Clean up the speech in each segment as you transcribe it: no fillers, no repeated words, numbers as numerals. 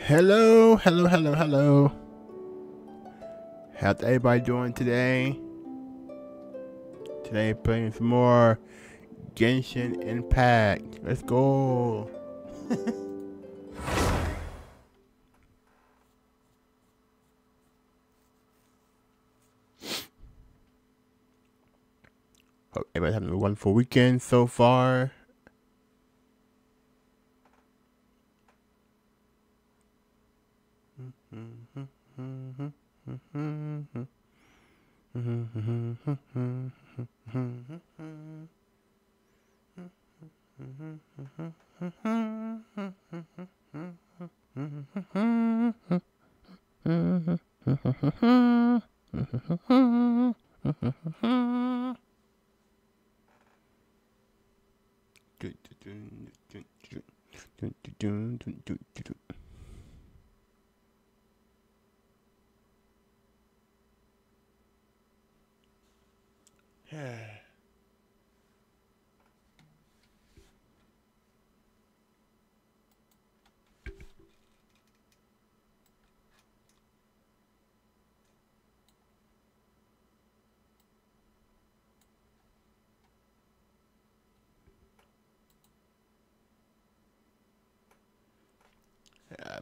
Hello, hello, hello, hello. How's everybody doing today? Today playing some more Genshin Impact. Let's go. Hope everybody's having a wonderful weekend so far.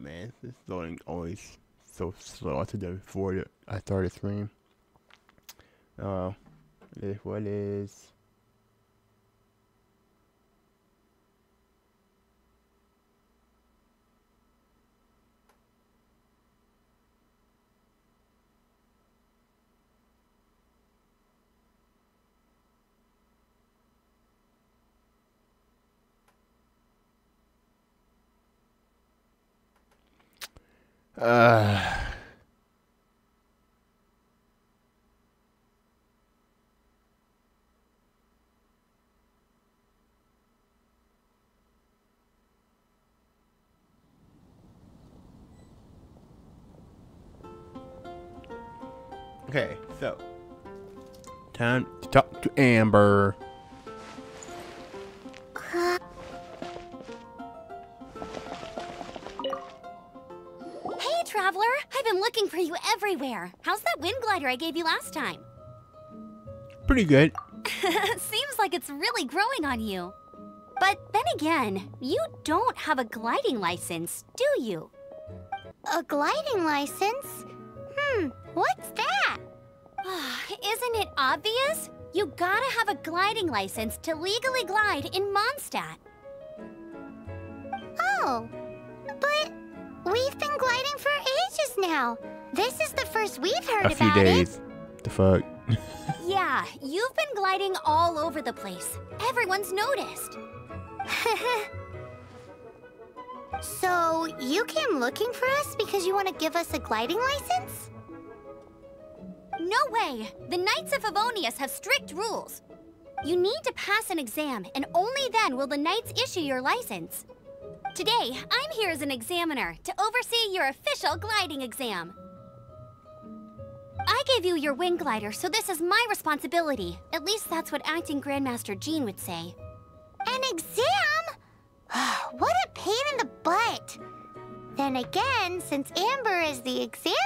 Man, this loading always so slow. I did that before I started stream. Oh, it is what it is. Okay, so time to talk to Amber. Hey, Traveler! I've been looking for you everywhere. How's that wind glider I gave you last time? Pretty good. Seems like it's really growing on you. But then again, you don't have a gliding license, do you? A gliding license? What's that? Isn't it obvious? You gotta have a gliding license to legally glide in Mondstadt. Oh, but we've been gliding for ages now. This is the first we've heard A few about days. The fuck? Yeah, you've been gliding all over the place. Everyone's noticed. So, you came looking for us because you want to give us a gliding license? No way! The Knights of Favonius have strict rules. You need to pass an exam, and only then will the Knights issue your license. Today, I'm here as an examiner to oversee your official gliding exam. I gave you your wing glider, so this is my responsibility. At least that's what Acting Grandmaster Jean would say. An exam? What a pain in the butt. Then again, since Amber is the examiner...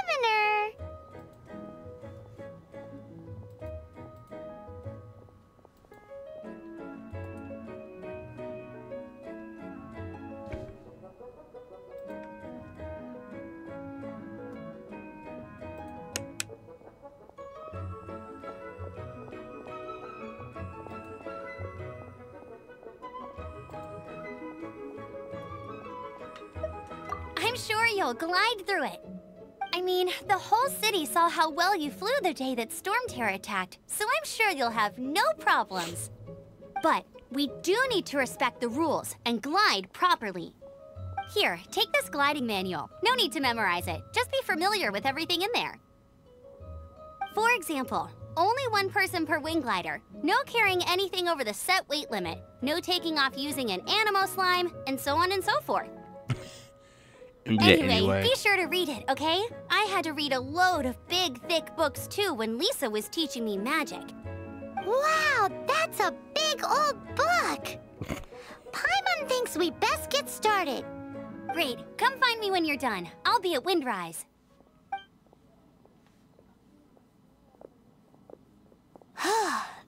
I'm sure you'll glide through it. I mean, the whole city saw how well you flew the day that Storm Terror attacked, so I'm sure you'll have no problems. But we do need to respect the rules and glide properly. Here, take this gliding manual. No need to memorize it. Just be familiar with everything in there. For example, only one person per wing glider, no carrying anything over the set weight limit, no taking off using an animo slime, and so on and so forth. Anyway, be sure to read it, okay? I had to read a load of big, thick books too when Lisa was teaching me magic. Wow, that's a big old book! Paimon thinks we best get started. Great. Come find me when you're done. I'll be at Windrise.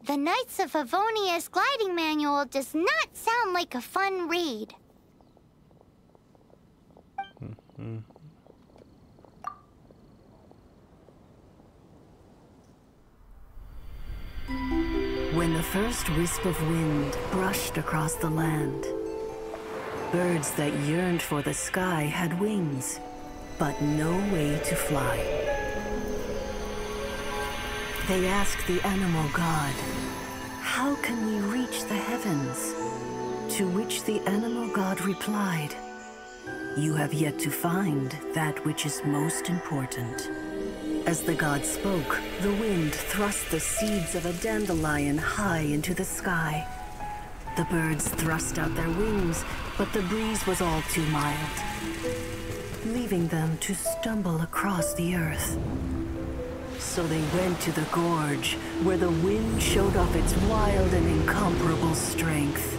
The Knights of Favonia's gliding manual does not sound like a fun read. When the first wisp of wind brushed across the land, birds that yearned for the sky had wings, but no way to fly. They asked the animal god, "How can we reach the heavens?" To which the animal god replied, "You have yet to find that which is most important." As the god spoke, the wind thrust the seeds of a dandelion high into the sky. The birds thrust out their wings, but the breeze was all too mild, leaving them to stumble across the earth. So they went to the gorge, where the wind showed off its wild and incomparable strength.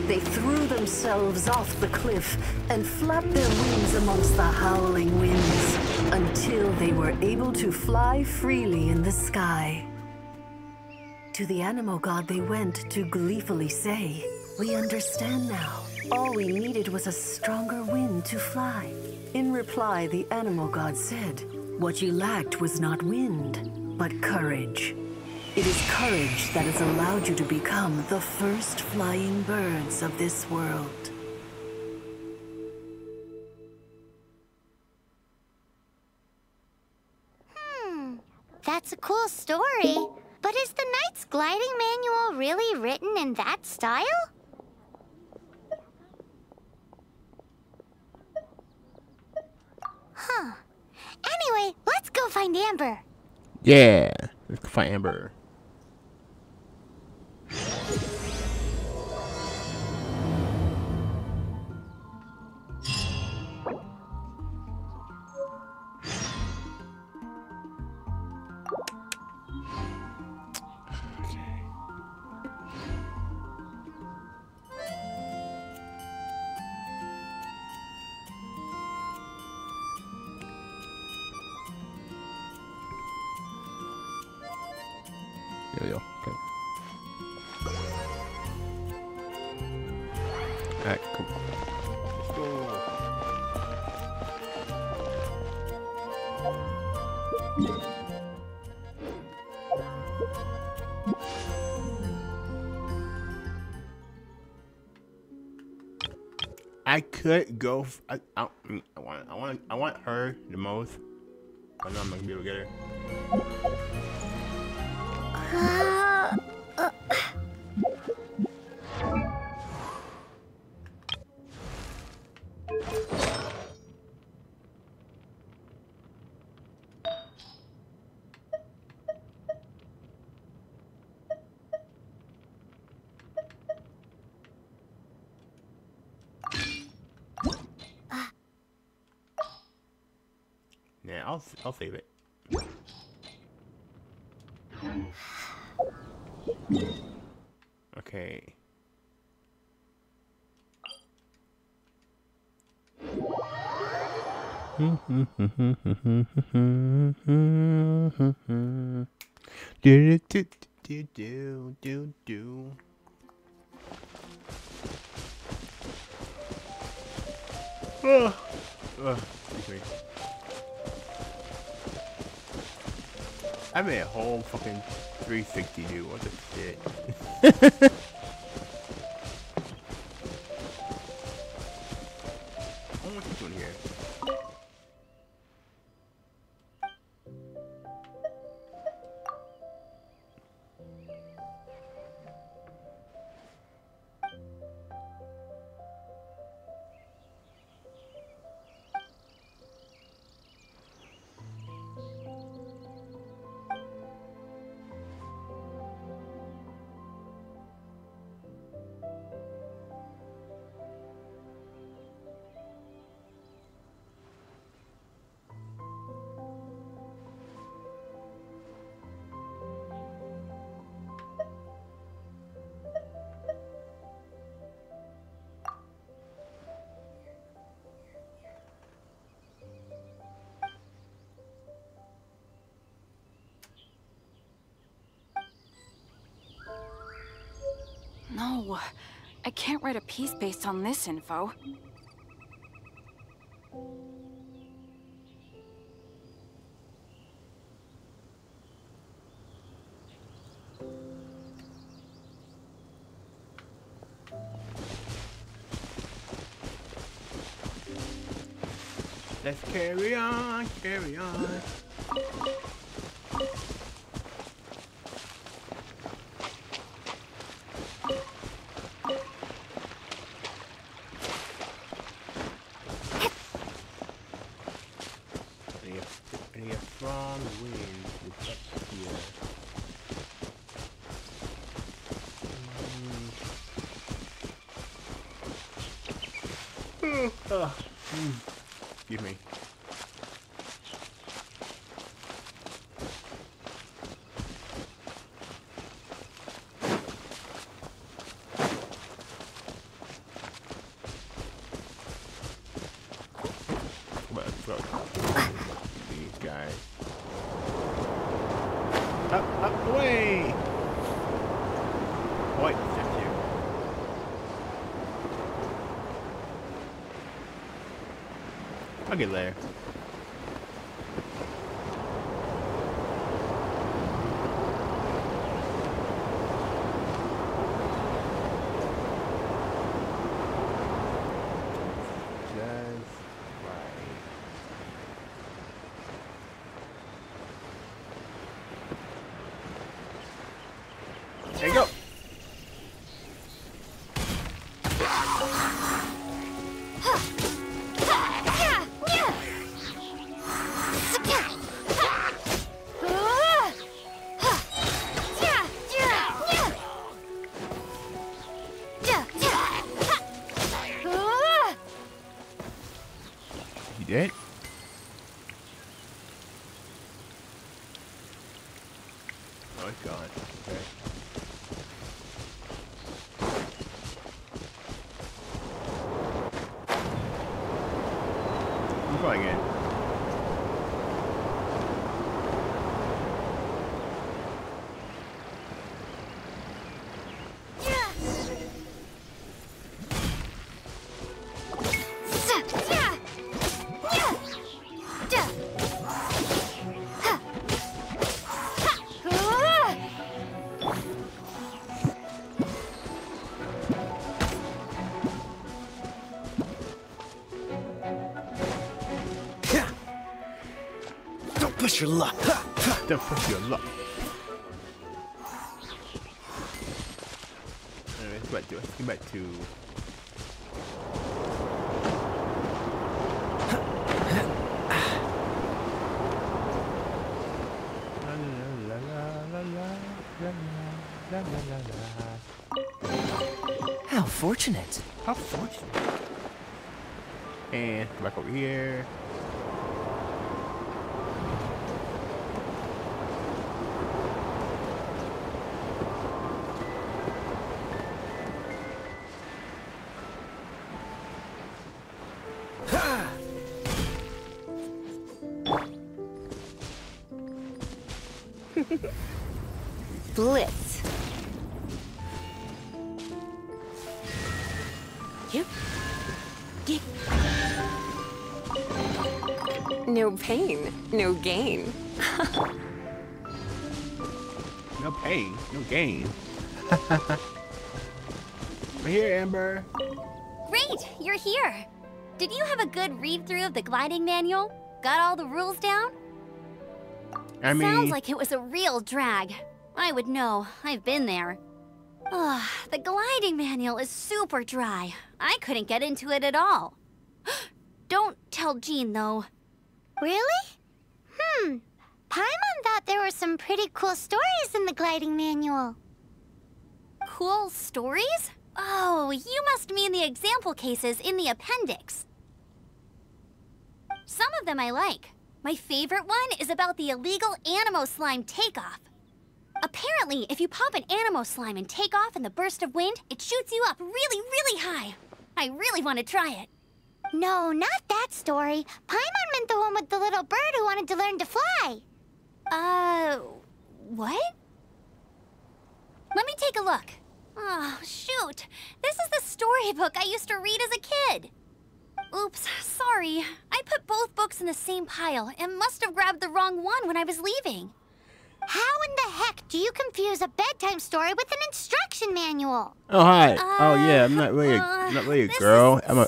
They threw themselves off the cliff and flapped their wings amongst the howling winds until they were able to fly freely in the sky. To the animal god they went to gleefully say, "We understand now. All we needed was a stronger wind to fly." In reply, the animal god said, "What you lacked was not wind, but courage. It is courage that has allowed you to become the first flying birds of this world." That's a cool story. But is the Knight's gliding manual really written in that style? Huh. Anyway, let's go find Amber. Yeah, let's go find Amber. There we go. Okay. Alright, cool. Let's go. I could go. I want her the most, but now I'm not gonna be able to get her. Yeah, I'll save it. Okay. Do. Excuse me. I made a whole fucking 360, dude. What the shit? What you doing here? No, I can't write a piece based on this info. Let's carry on, carry on. And a strong wind is up here. Excuse me. These guys. Up, away! Wait, that's you. I'll get there. There you go. You did? Oh, it's gone. Okay. Try again. Push your luck. Don't push your luck. Anyway, let's get back to. How fortunate. How fortunate. And come back over here. Blitz. Yep. Yep. No pain, no gain. No pain, no gain. We're here, Amber. Great, you're here. Did you have a good read-through of the gliding manual? Got all the rules down? I mean, Sounds like it was a real drag. I would know. I've been there. Ugh, the gliding manual is super dry. I couldn't get into it at all. Don't tell Jean, though. Really? Paimon thought there were some pretty cool stories in the gliding manual. Cool stories? Oh, you must mean the example cases in the appendix. Some of them I like. My favorite one is about the illegal Animo slime takeoff. Apparently, if you pop an Animo slime and take off in the burst of wind, it shoots you up really, really high. I really want to try it. No, not that story. Paimon meant the one with the little bird who wanted to learn to fly. What? Let me take a look. Oh, shoot. out. This is the storybook I used to read as a kid. Oops, sorry. I put both books in the same pile and must have grabbed the wrong one when I was leaving. How in the heck do you confuse a bedtime story with an instruction manual? Oh hi. Oh yeah, I'm not really a girl. I'm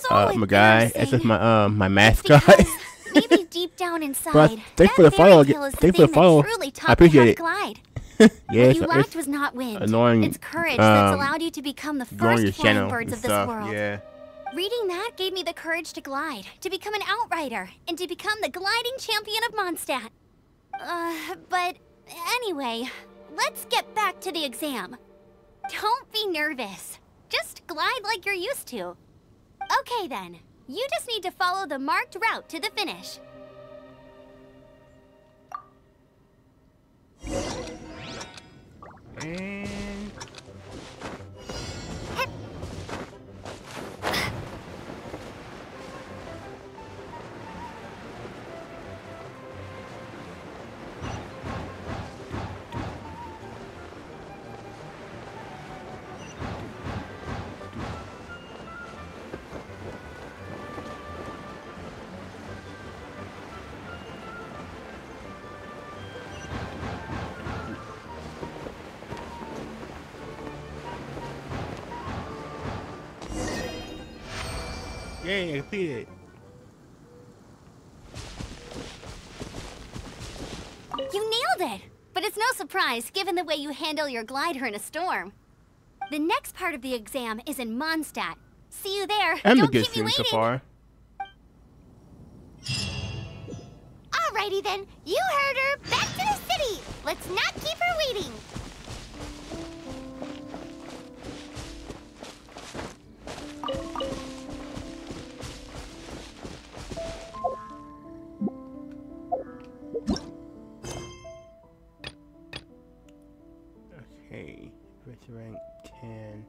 a guy. That's just my mascot. Maybe deep down inside, But thanks for the follow. Thanks for the follow. I appreciate it. Glide. Yeah, What you lacked was not wind. annoying. It's courage that's allowed you to become the Growing your first flying channel birds and of this stuff. world. Yeah. Reading that gave me the courage to glide, to become an outrider, and to become the gliding champion of Mondstadt. But anyway, let's get back to the exam. Don't be nervous. Just glide like you're used to. Okay then, you just need to follow the marked route to the finish. And yay, I completed. You nailed it! But it's no surprise, given the way you handle your glider in a storm. The next part of the exam is in Mondstadt. See you there. I'm a Don't good keep me student so waiting. far. Alrighty then, you heard her. Back to the city. Let's not keep her waiting. Okay, which rank 10.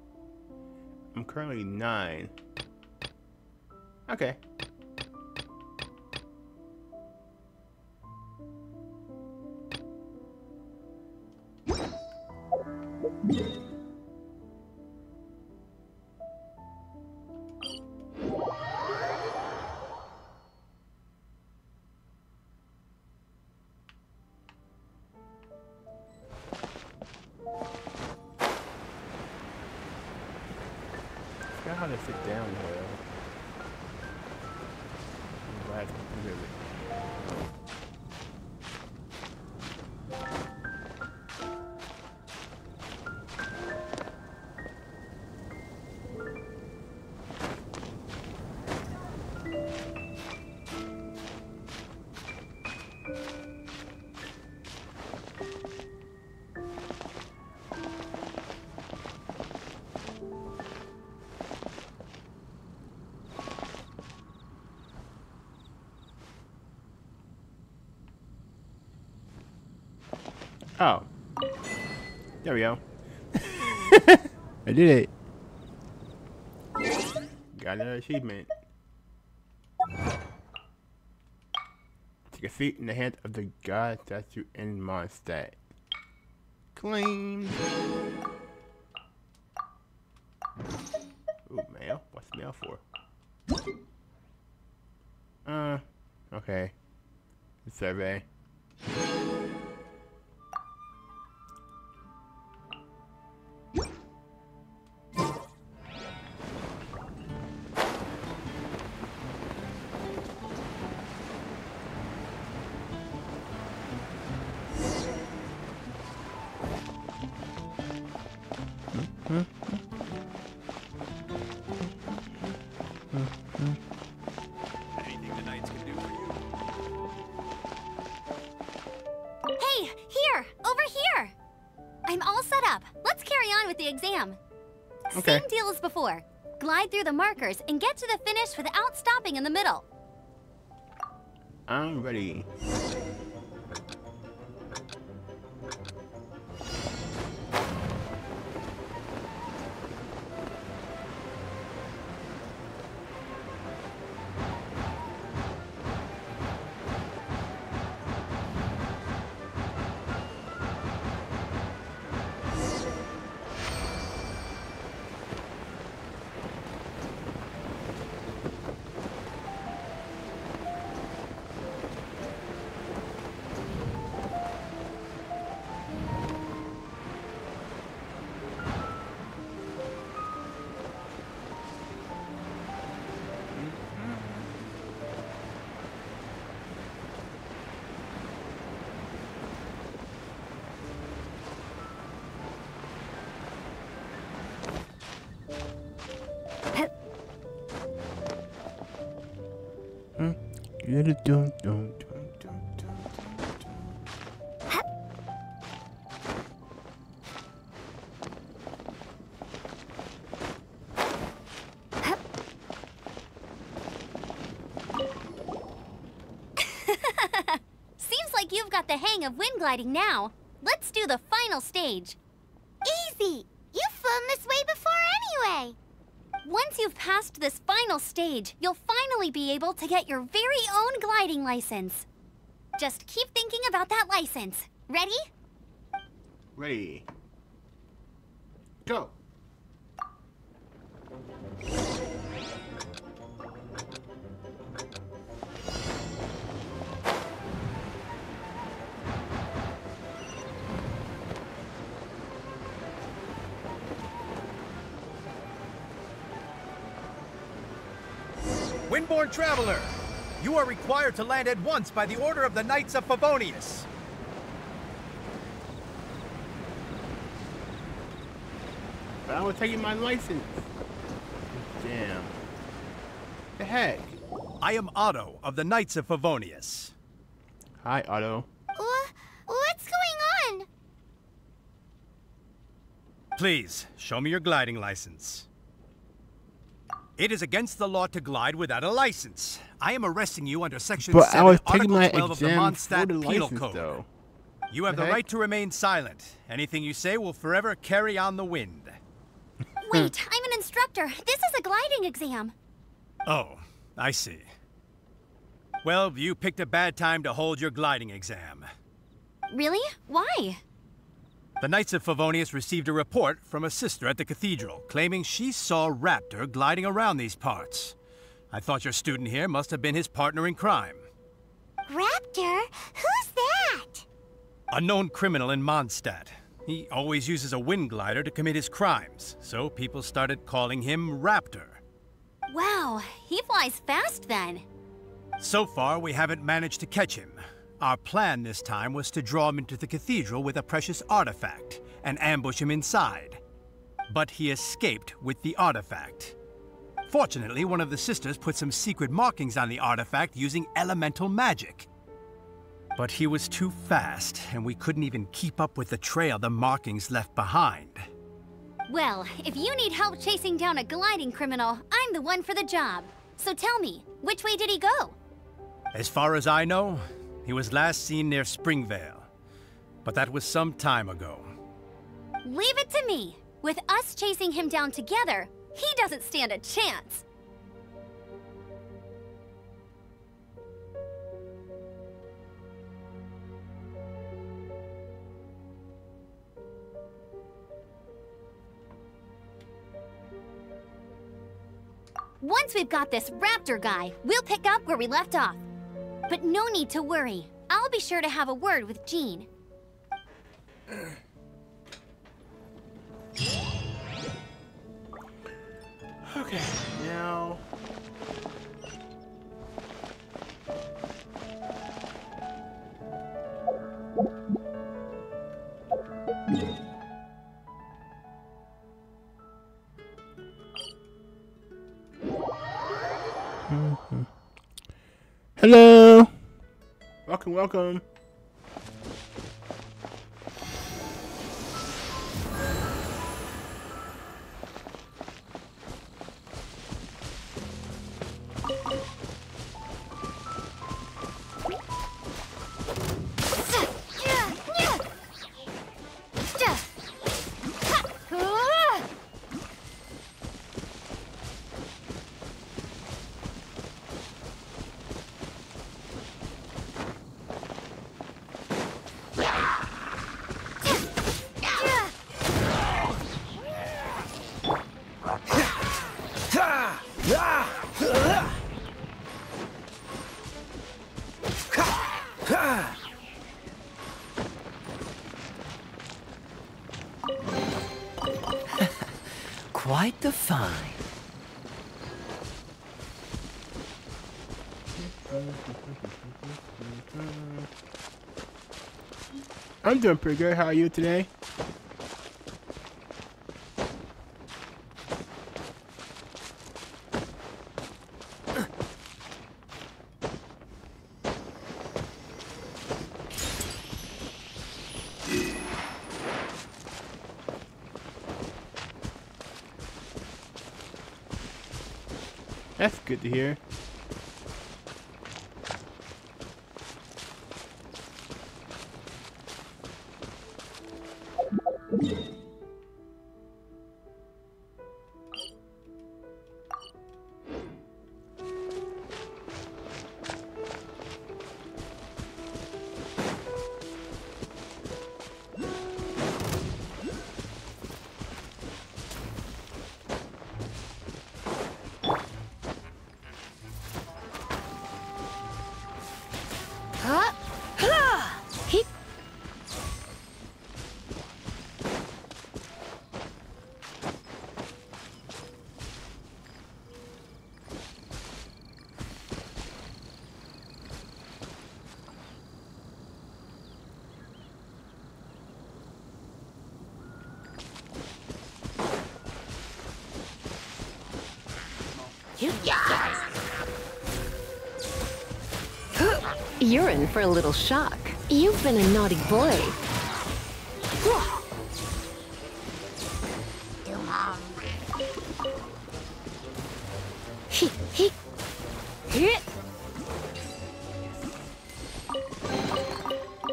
I'm currently 9. Okay. I forgot how to sit down here. Relax, really. Oh. There we go. I did it. Got another achievement. Take a seat in the hand of the god statue in Mondstadt. Claim. Ooh, mail? What's mail for? Okay. The survey. Anything the Knights can do for you? Hey, here! Over here! I'm all set up. Let's carry on with the exam. Okay. Same deal as before. Glide through the markers and get to the finish without stopping in the middle. I'm ready. Seems like you've got the hang of wind gliding now. Let's do the final stage. Easy! You've flown this way before anyway! Once you've passed this final stage, you'll finally be able to get your very own gliding license. Just keep thinking about that license. Ready? Ready. Go. Windborne Traveler, you are required to land at once by the order of the Knights of Favonius. But I was taking my license. Damn. The heck? I am Otto of the Knights of Favonius. Hi, Otto. What's going on? Please, show me your gliding license. It is against the law to glide without a license. I am arresting you under Section But 7, I was taking Article my 12 of the exam for Mondstadt the Penal license, Code. though. You have the heck? right to remain silent. Anything you say will forever carry on the wind. Wait, I'm an instructor. This is a gliding exam. Oh, I see. Well, you picked a bad time to hold your gliding exam. Really? Why? The Knights of Favonius received a report from a sister at the cathedral claiming she saw Raptor gliding around these parts. I thought your student here must have been his partner in crime. Raptor? Who's that? A known criminal in Mondstadt. He always uses a wind glider to commit his crimes, so people started calling him Raptor. Wow, he flies fast then. So far, we haven't managed to catch him. Our plan this time was to draw him into the cathedral with a precious artifact and ambush him inside. But he escaped with the artifact. Fortunately, one of the sisters put some secret markings on the artifact using elemental magic. But he was too fast, and we couldn't even keep up with the trail the markings left behind. Well, if you need help chasing down a gliding criminal, I'm the one for the job. So tell me, which way did he go? As far as I know, he was last seen near Springvale. But that was some time ago. Leave it to me. With us chasing him down together, he doesn't stand a chance. Once we've got this Raptor guy, we'll pick up where we left off. But no need to worry. I'll be sure to have a word with Jean. Okay, now... Hello! Welcome, welcome. Quite the find. I'm doing pretty good. How are you today? That's good to hear. You're in for a little shock. You've been a naughty boy.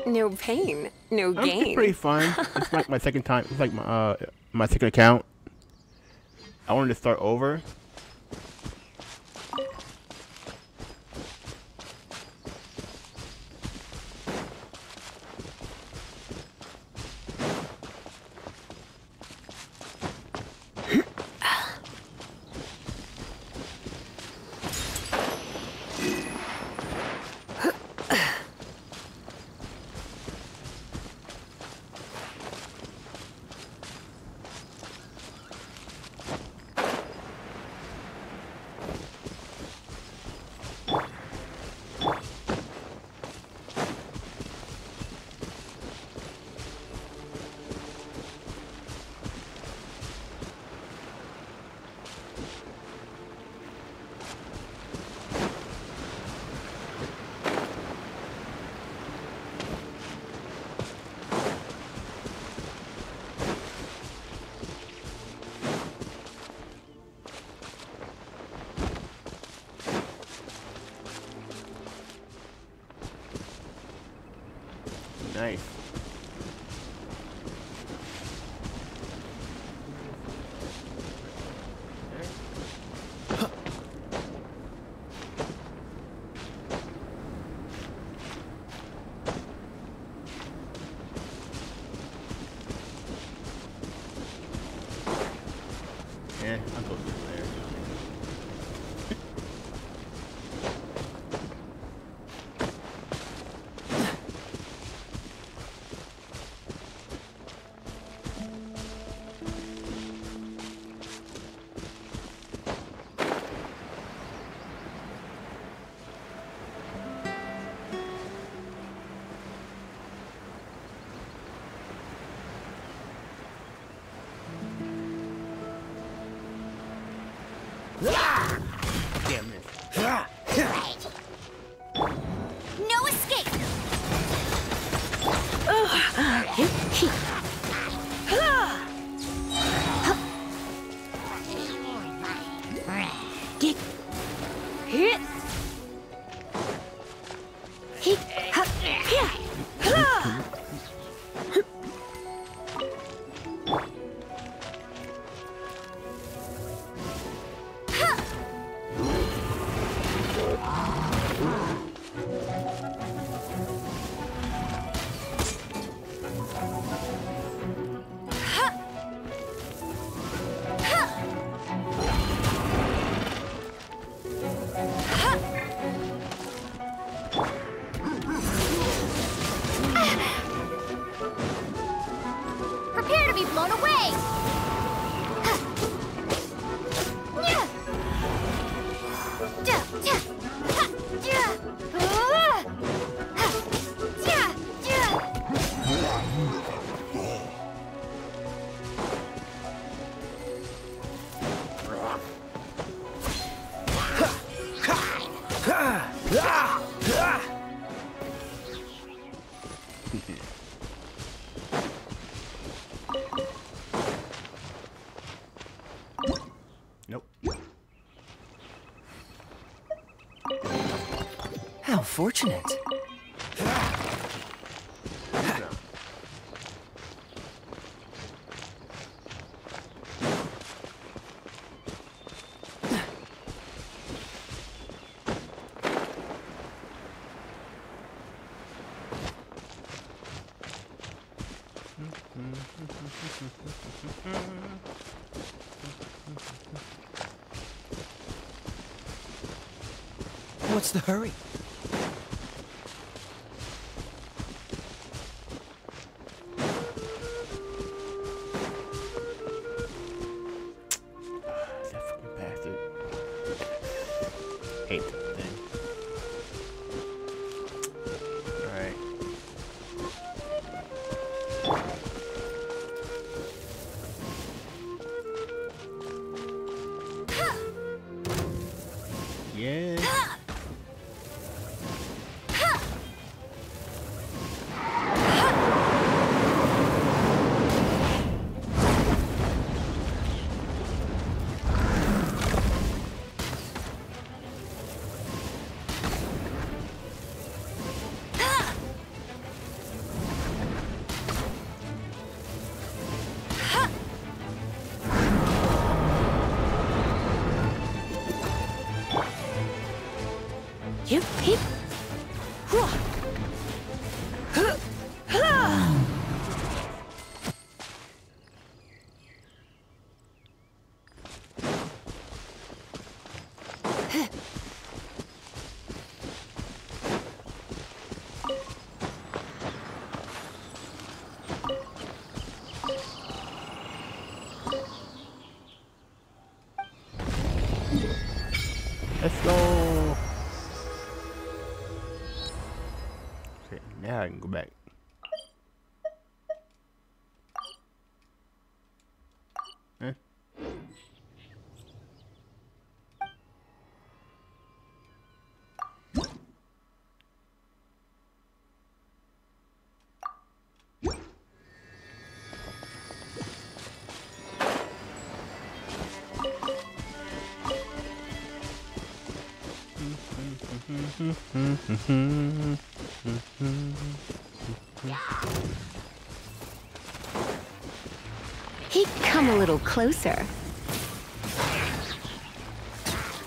No pain, no gain. I'm pretty fine. It's like my second time. It's like my second account. I wanted to start over. Nice. Yeah, I'll go through there. Damn it. No escape! Prepare to be blown away! fortunate. What's the hurry? That fucking bastard. Hate that thing. Alright. Yeah. Yep, hip. Let's go. Okay, now I can go back. Huh? He'd come a little closer.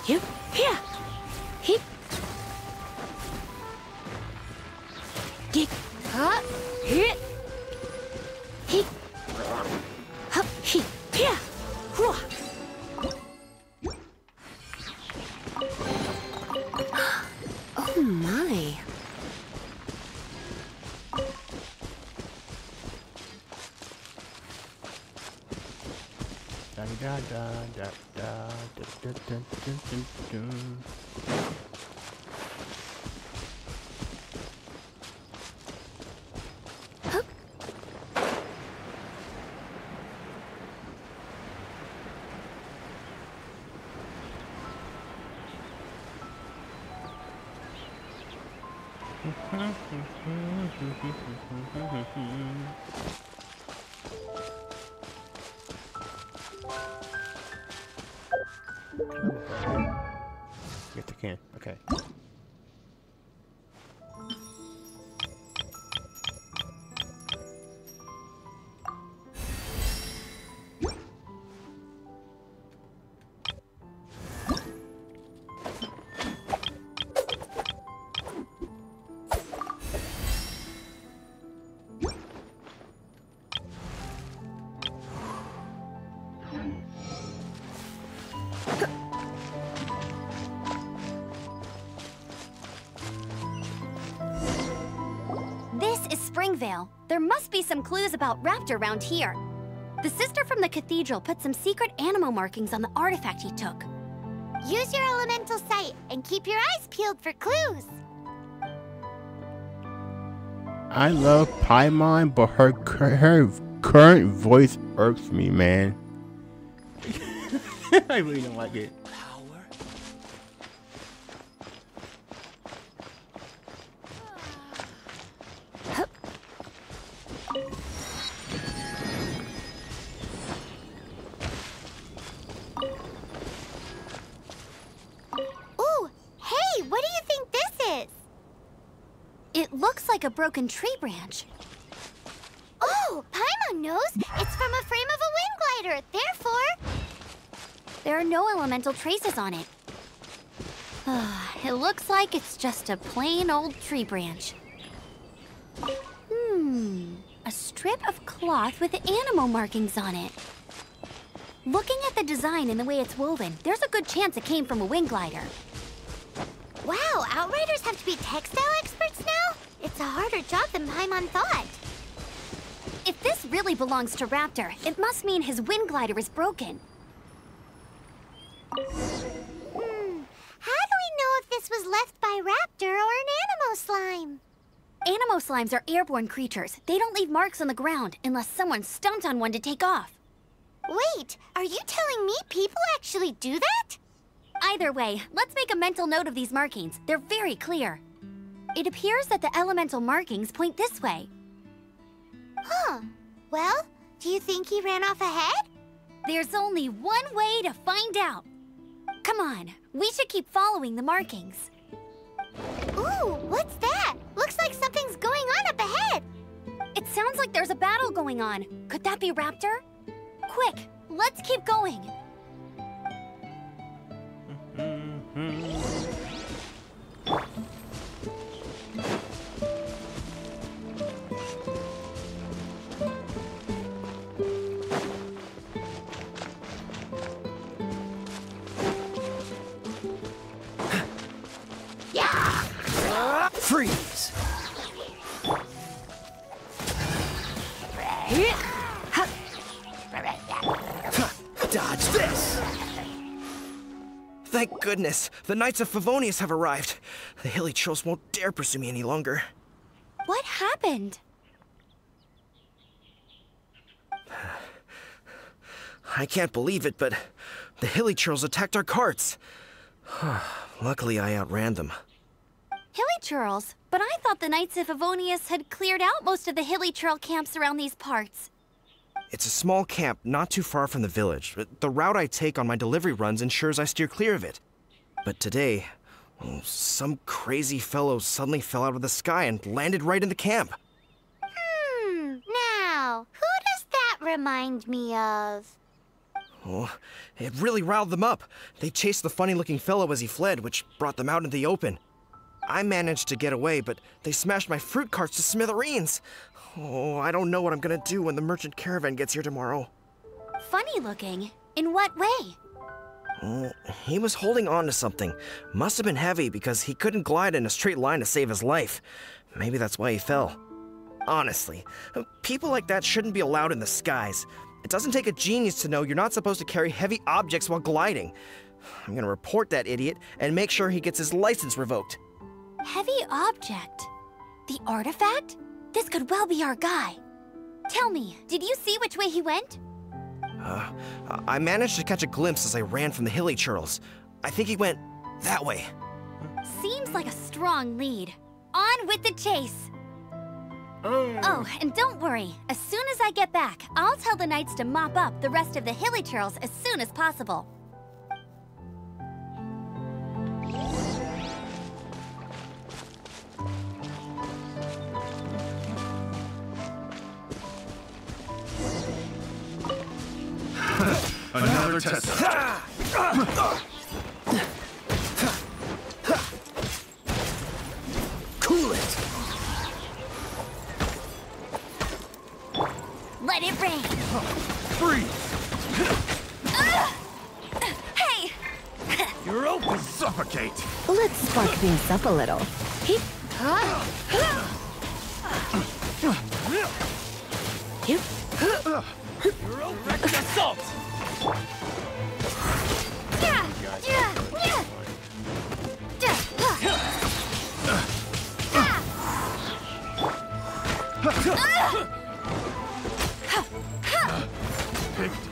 Yep, yeah. Hip. Dick. Huh? Hit. Hip. Hup. Hip. Yeah. Whoa. Oh my. Da da da da da da da da da da. Yes, I can. Okay. Springvale. There must be some clues about Raptor around here. The sister from the cathedral put some secret animal markings on the artifact he took. Use your elemental sight and keep your eyes peeled for clues. I love Paimon, but her current voice irks me, man. I really don't like it. Ooh, hey, what do you think this is? like a broken tree branch. Oh, Paimon knows! It's from a frame of a wind glider, therefore... There are no elemental traces on it. It looks like it's just a plain old tree branch. A strip of cloth with animal markings on it. Looking at the design and the way it's woven, there's a good chance it came from a wind glider. Wow, Outriders have to be textile experts now? It's a harder job than Paimon thought. If this really belongs to Raptor, it must mean his wind glider is broken. How do we know if this was left by Raptor or an Animo slime? Animo slimes are airborne creatures. They don't leave marks on the ground unless someone stomped on one to take off. Wait, are you telling me people actually do that? Either way, let's make a mental note of these markings. They're very clear. It appears that the elemental markings point this way. Huh. Well, do you think he ran off ahead? There's only one way to find out. Come on, we should keep following the markings. Ooh, what's that? Looks like something's going on up ahead. It sounds like there's a battle going on. Could that be Raptor? Quick, let's keep going. Freeze! Dodge this! Thank goodness, the Knights of Favonius have arrived. The hilly trolls won't dare pursue me any longer. What happened? I can't believe it, but the hilly trolls attacked our carts. Luckily, I outran them. Hilly Churls? But I thought the Knights of Favonius had cleared out most of the Hilly Churl camps around these parts. It's a small camp not too far from the village. The route I take on my delivery runs ensures I steer clear of it. But today, some crazy fellow suddenly fell out of the sky and landed right in the camp. Now, who does that remind me of? Oh, it really riled them up. They chased the funny-looking fellow as he fled, which brought them out into the open. I managed to get away, but they smashed my fruit carts to smithereens. Oh, I don't know what I'm gonna do when the merchant caravan gets here tomorrow. Funny looking? In what way? Oh, he was holding on to something. Must have been heavy because he couldn't glide in a straight line to save his life. Maybe that's why he fell. Honestly, people like that shouldn't be allowed in the skies. It doesn't take a genius to know you're not supposed to carry heavy objects while gliding. I'm gonna report that idiot and make sure he gets his license revoked. Heavy object? The artifact? This could well be our guy. Tell me, did you see which way he went? I managed to catch a glimpse as I ran from the hilly churls. I think he went that way. Seems like a strong lead. On with the chase. Oh, and don't worry. As soon as I get back, I'll tell the Knights to mop up the rest of the hilly churls as soon as possible. Another test. Cool it! Let it rain. Freeze! Hey! You're open. Suffocate. Let's spark things up a little. Hip. Hip. You're open. Assault. Picked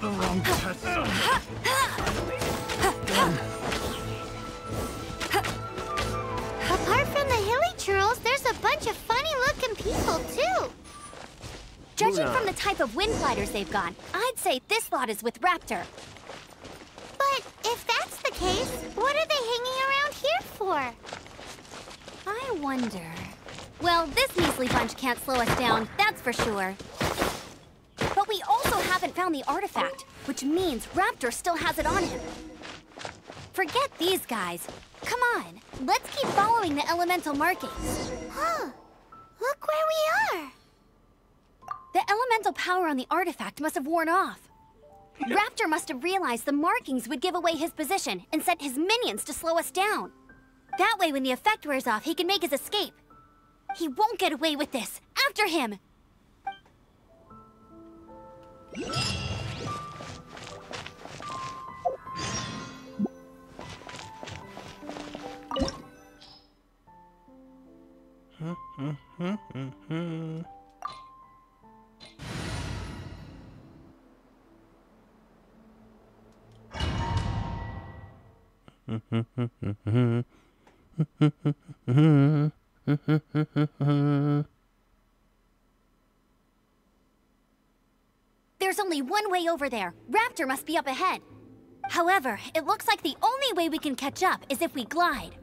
the wrong test. Apart from the hilly churls, there's a bunch of funny-looking people, too. Judging from the type of wind gliders they've got, I'd say this lot is with Raptor. But if that's the case, what are they hanging around here for? I wonder... Well, this measly bunch can't slow us down, that's for sure. But we also haven't found the artifact, which means Raptor still has it on him. Forget these guys. Come on, let's keep following the elemental markings. Huh. Look where we are. The elemental power on the artifact must have worn off. Raptor must have realized the markings would give away his position and sent his minions to slow us down. That way, when the effect wears off, he can make his escape. He won't get away with this. After him! There's only one way over there. Raptor must be up ahead. However, it looks like the only way we can catch up is if we glide.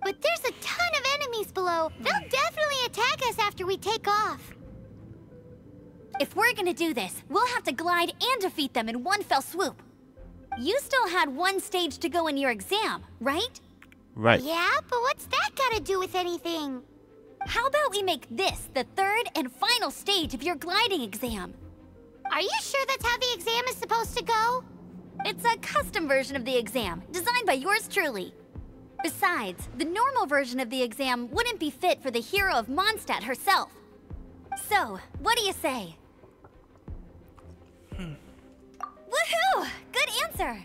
But there's a ton of enemies below. They'll definitely attack us after we take off. If we're gonna do this, we'll have to glide and defeat them in one fell swoop. You still had one stage to go in your exam, right? Right. Yeah, but what's that got to do with anything? How about we make this the third and final stage of your gliding exam? Are you sure that's how the exam is supposed to go? It's a custom version of the exam, designed by yours truly. Besides, the normal version of the exam wouldn't be fit for the hero of Mondstadt herself. So, what do you say? Woohoo! Good answer!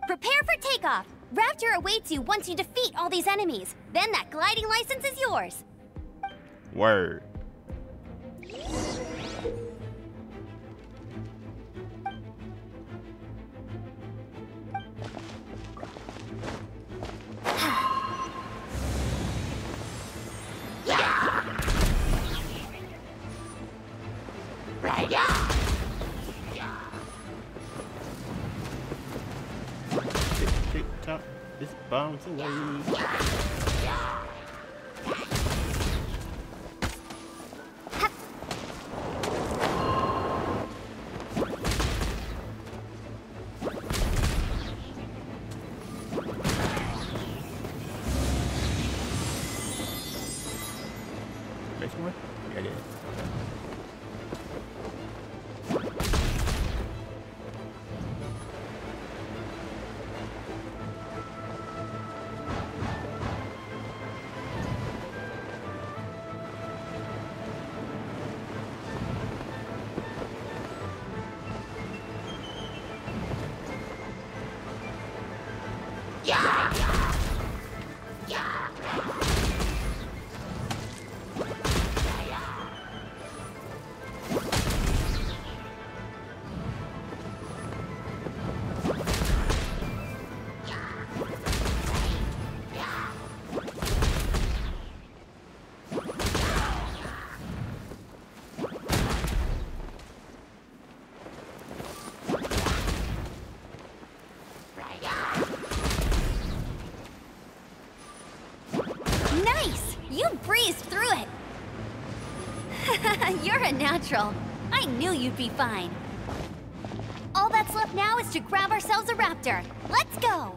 Prepare for takeoff. Raptor awaits you once you defeat all these enemies. Then that gliding license is yours. Word. Tick tock, this bounce away. Next one? Yeah, it is. Nice! You breezed through it! You're a natural. I knew you'd be fine. All that's left now is to grab ourselves a raptor. Let's go!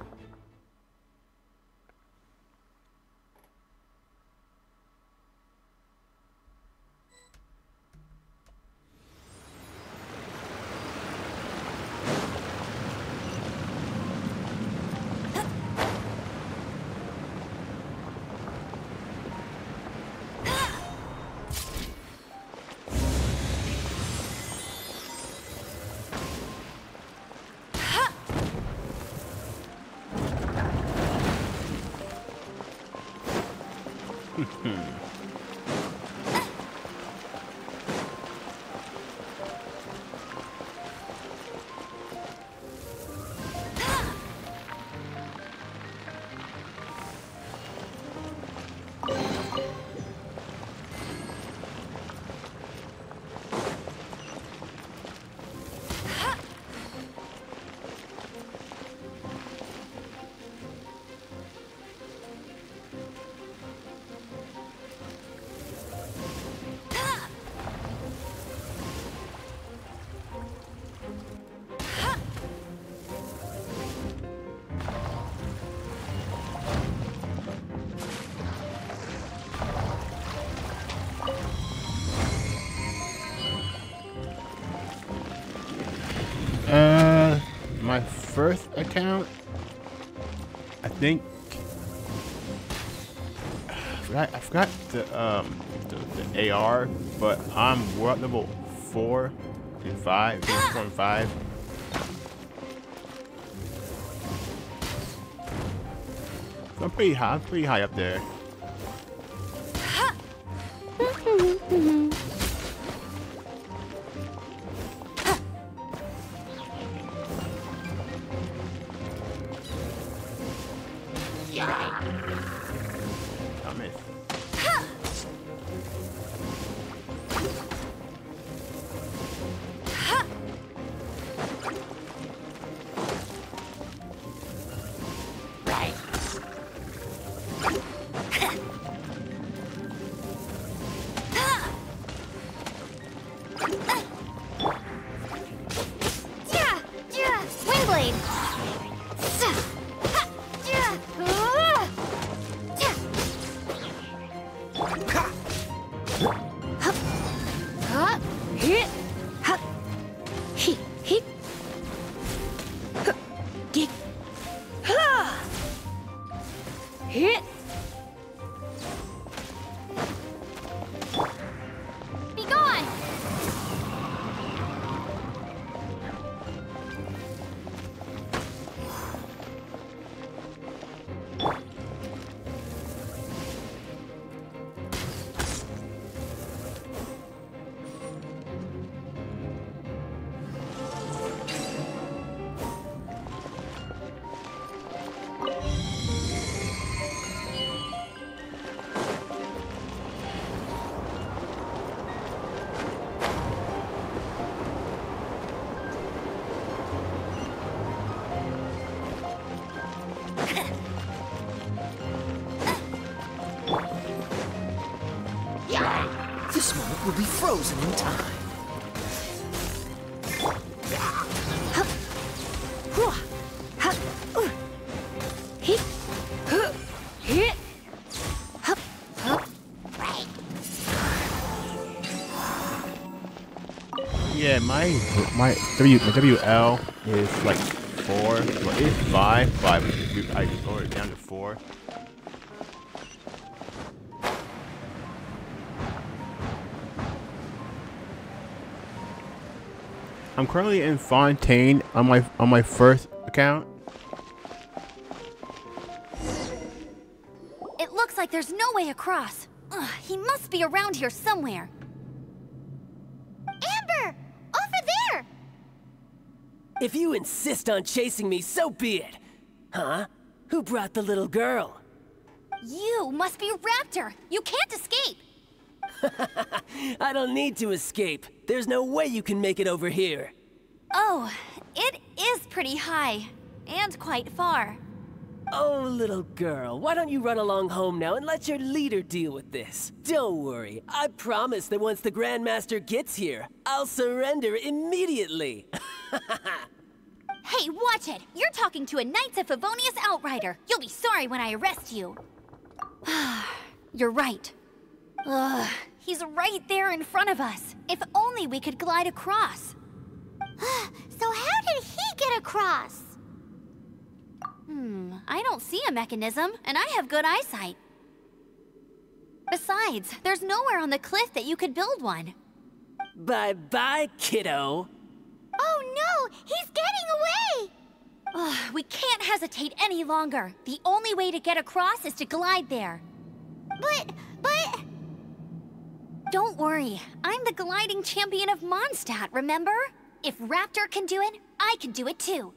my first account, I think I forgot the AR, but I'm world level 4 and 5, 4 and 5. So I'm pretty high up there. I missed. Windblade. Be gone! This moment will be frozen in time. Yeah, my WL is like 4, well, it's 5, but I lowered it down to 4. I'm currently in Fontaine on my first account. It looks like there's no way across. Ugh, he must be around here somewhere. Amber! Over there! If you insist on chasing me, so be it. Huh? Who brought the little girl? You must be Raptor. You can't escape. I don't need to escape. There's no way you can make it over here. Oh, it is pretty high. And quite far. Oh, little girl, why don't you run along home now and let your leader deal with this? Don't worry, I promise that once the Grandmaster gets here, I'll surrender immediately. Hey, watch it! You're talking to a Knights of Favonius outrider. You'll be sorry when I arrest you. You're right. Ugh, he's right there in front of us. If only we could glide across. So how did he get across? I don't see a mechanism, and I have good eyesight. Besides, there's nowhere on the cliff that you could build one. Bye-bye, kiddo. Oh no! He's getting away! Ugh, we can't hesitate any longer. The only way to get across is to glide there. But... Don't worry. I'm the gliding champion of Mondstadt, remember? If Raptor can do it, I can do it too.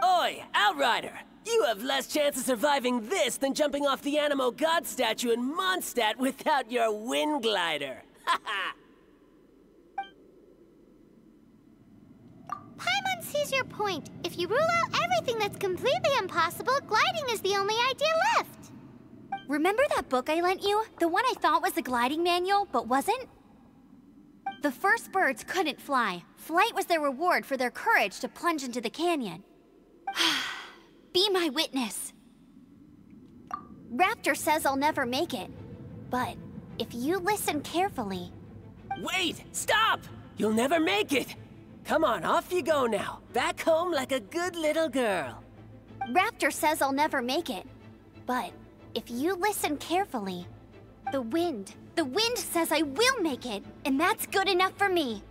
Oi, Outrider! You have less chance of surviving this than jumping off the Animo God statue in Mondstadt without your wind glider. Haha! Paimon sees your point. If you rule out everything that's completely impossible, gliding is the only idea left. Remember that book I lent you? The one I thought was the gliding manual, but wasn't? The first birds couldn't fly. Flight was their reward for their courage to plunge into the canyon. Be my witness. Raptor says I'll never make it. But if you listen carefully... Wait! Stop! You'll never make it! Come on, off you go now. Back home like a good little girl. Raptor says I'll never make it. But if you listen carefully, the wind says I will make it, and that's good enough for me.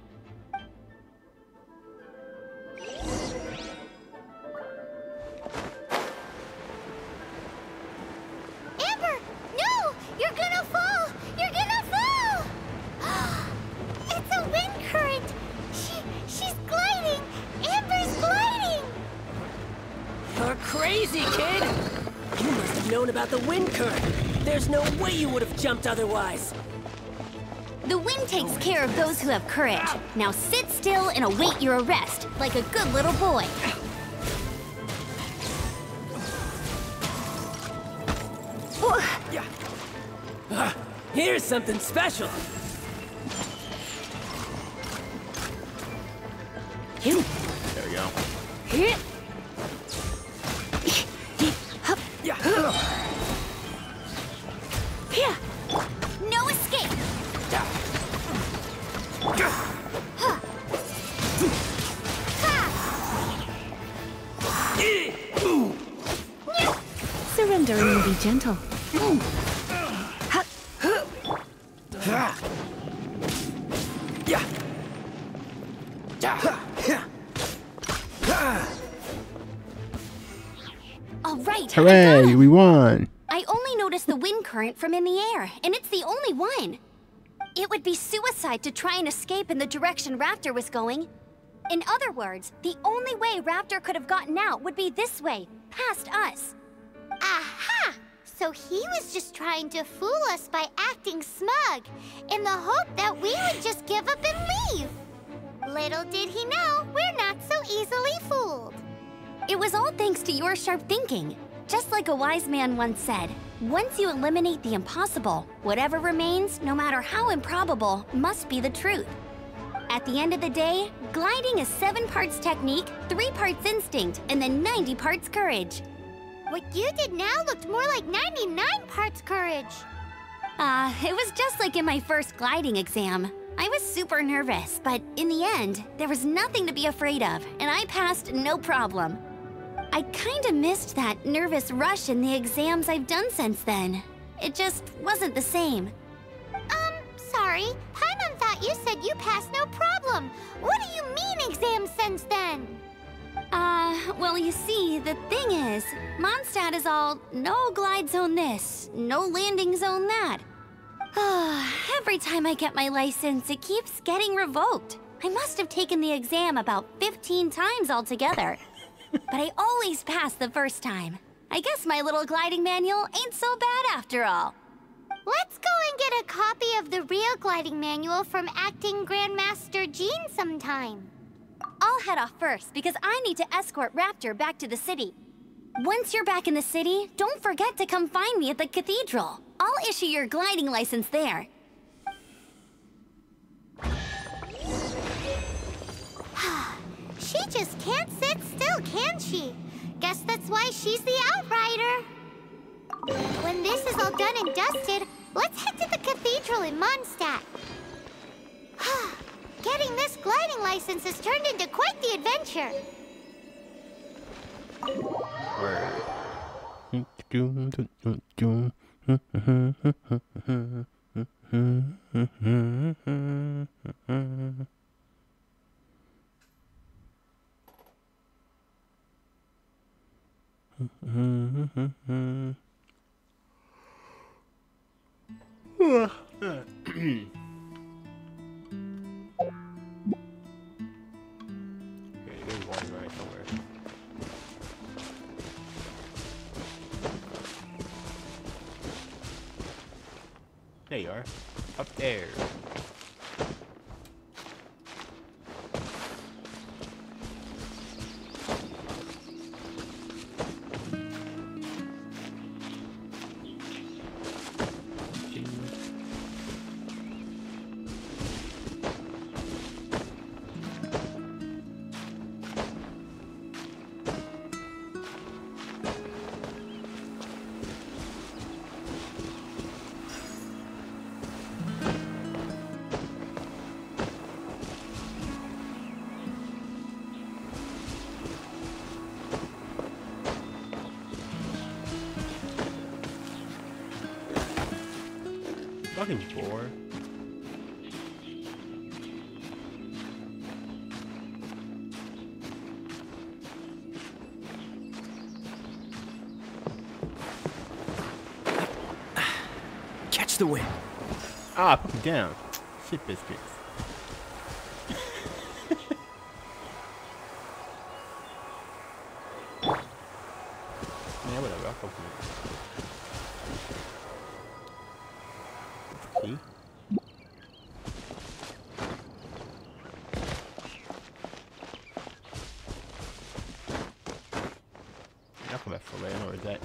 Amber, no! You're gonna fall! You're gonna fall! It's a wind current! She's gliding! Amber's gliding! You're crazy, kid! You must have known about the wind current. There's no way you would have jumped otherwise. The wind takes care of those who have courage. Now sit still and await your arrest, like a good little boy. Here's something special. There we go. No escape! Surrendering will be gentle. All right, I got Hooray, it. we won. I only noticed the wind current from in the air, and it's the only one. It would be suicide to try and escape in the direction Raptor was going. In other words, the only way Raptor could have gotten out would be this way, past us. Aha! So he was just trying to fool us by acting smug, in the hope that we would just give up and leave. Little did he know, we're not so easily fooled. It was all thanks to your sharp thinking. Just like a wise man once said, once you eliminate the impossible, whatever remains, no matter how improbable, must be the truth. At the end of the day, gliding is 7 parts technique, 3 parts instinct, and then 90 parts courage. What you did now looked more like 99 parts courage. It was just like in my first gliding exam. I was super nervous, but in the end, there was nothing to be afraid of, and I passed no problem. I kinda missed that nervous rush in the exams I've done since then. It just wasn't the same. Sorry. Paimon thought you said you passed no problem. What do you mean exams since then? Well, you see, the thing is, Mondstadt is all no glide zone this, no landing zone that. Every time I get my license, it keeps getting revoked. I must have taken the exam about 15 times altogether. But I always pass the first time. I guess my little gliding manual ain't so bad after all. Let's go and get a copy of the real gliding manual from Acting Grandmaster Jean sometime. I'll head off first because I need to escort Raptor back to the city. Once you're back in the city, don't forget to come find me at the cathedral. I'll issue your gliding license there. She just can't sit still, can she? Guess that's why she's the outrider. When this is all done and dusted, let's head to the cathedral in Mondstadt. Getting this gliding license has turned into quite the adventure. There you are. Up there. fucking bored. Catch the wind. Ah, put me down. Shit biscuits. Yeah, whatever. I'll go for it. See? Enough of that fillet, or is that?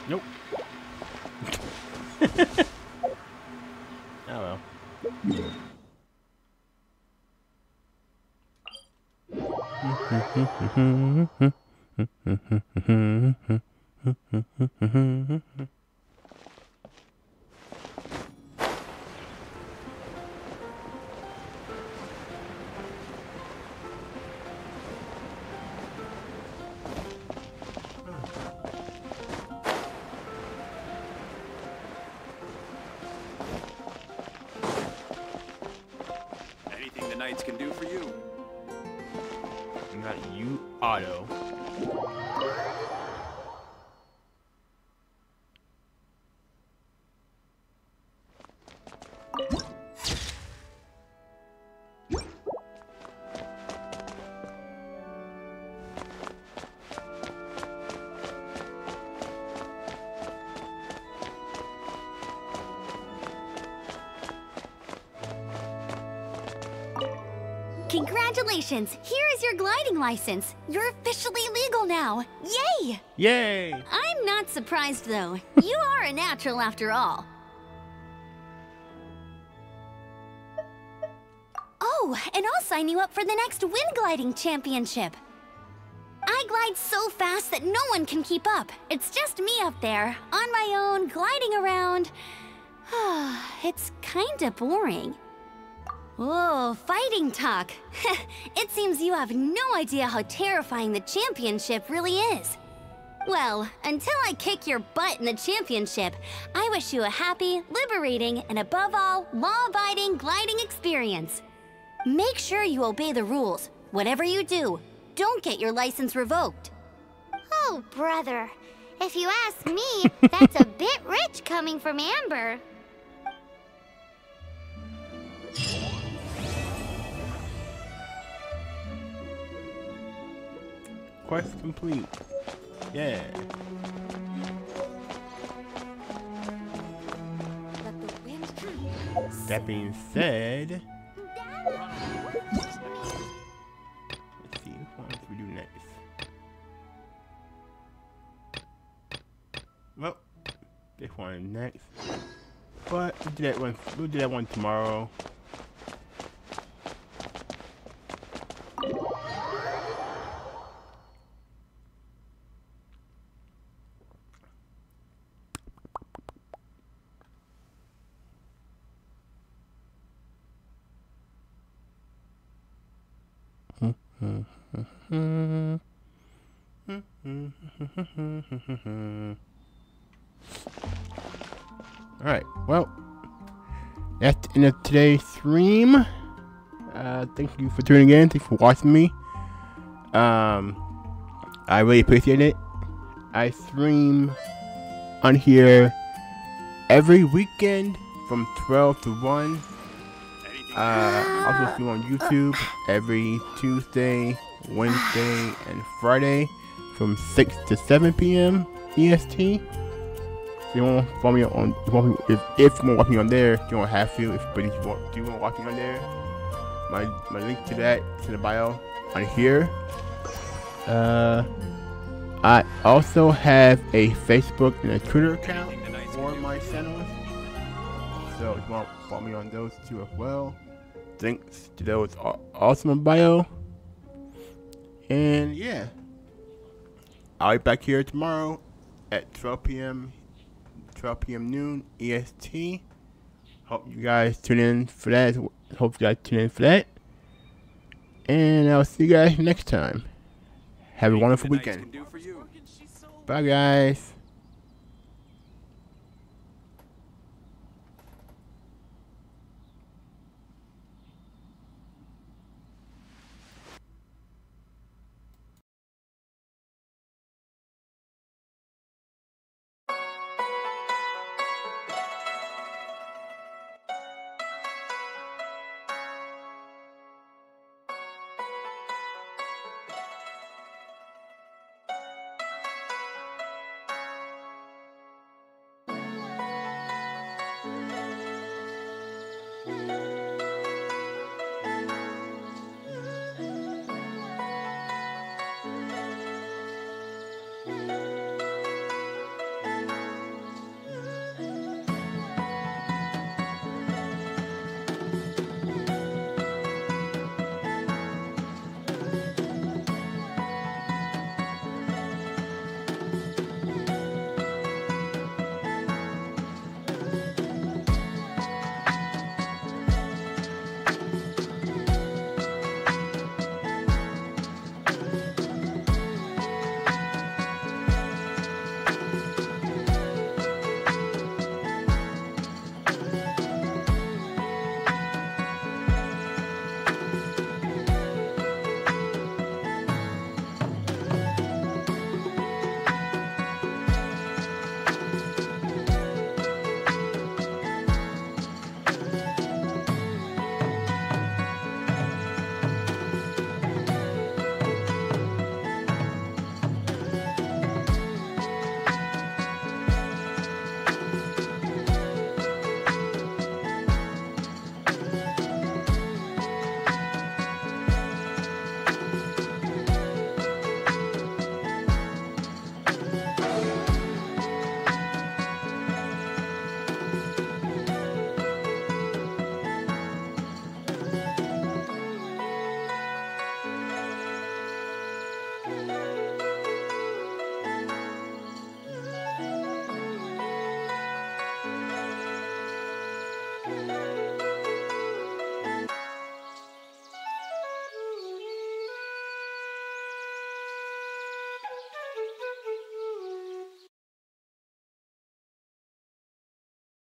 Nope. Oh well. Anything the Knights can do for you. Not you, Otto. Congratulations! Here is your gliding license. You're officially legal now. Yay! Yay! I'm not surprised though. You are a natural after all. Oh, and I'll sign you up for the next wind gliding championship. I glide so fast that no one can keep up. It's just me up there, on my own, gliding around. It's kinda boring. Oh, fighting talk. It seems you have no idea how terrifying the championship really is. Well, until I kick your butt in the championship, I wish you a happy, liberating, and above all, law-abiding gliding experience. Make sure you obey the rules. Whatever you do, don't get your license revoked. Oh, brother. If you ask me, that's a bit rich coming from Amber. Quest complete. Yeah. That being said, let's see what do we do next. Well, this one next, but we'll do that one. We'll do that one tomorrow. Alright, well, that's the end of today's stream. Thank you for tuning in. Thanks for watching me. I really appreciate it. I stream on here every weekend from 12 to 1. Also stream on YouTube every Tuesday, Wednesday, and Friday from 6 to 7 p.m. EST. If you want to follow me on, if you want to watch me on there, you don't have to. But if you want to watch me on there, my link to that is in the bio on here. I also have a Facebook and a Twitter account for my channels, so if you want to follow me on those two as well. thanks to those awesome bio. And yeah, I'll be back here tomorrow at 12 p.m. noon EST. Hope you guys tune in for that. And I'll see you guys next time. Have a wonderful weekend. Bye, guys.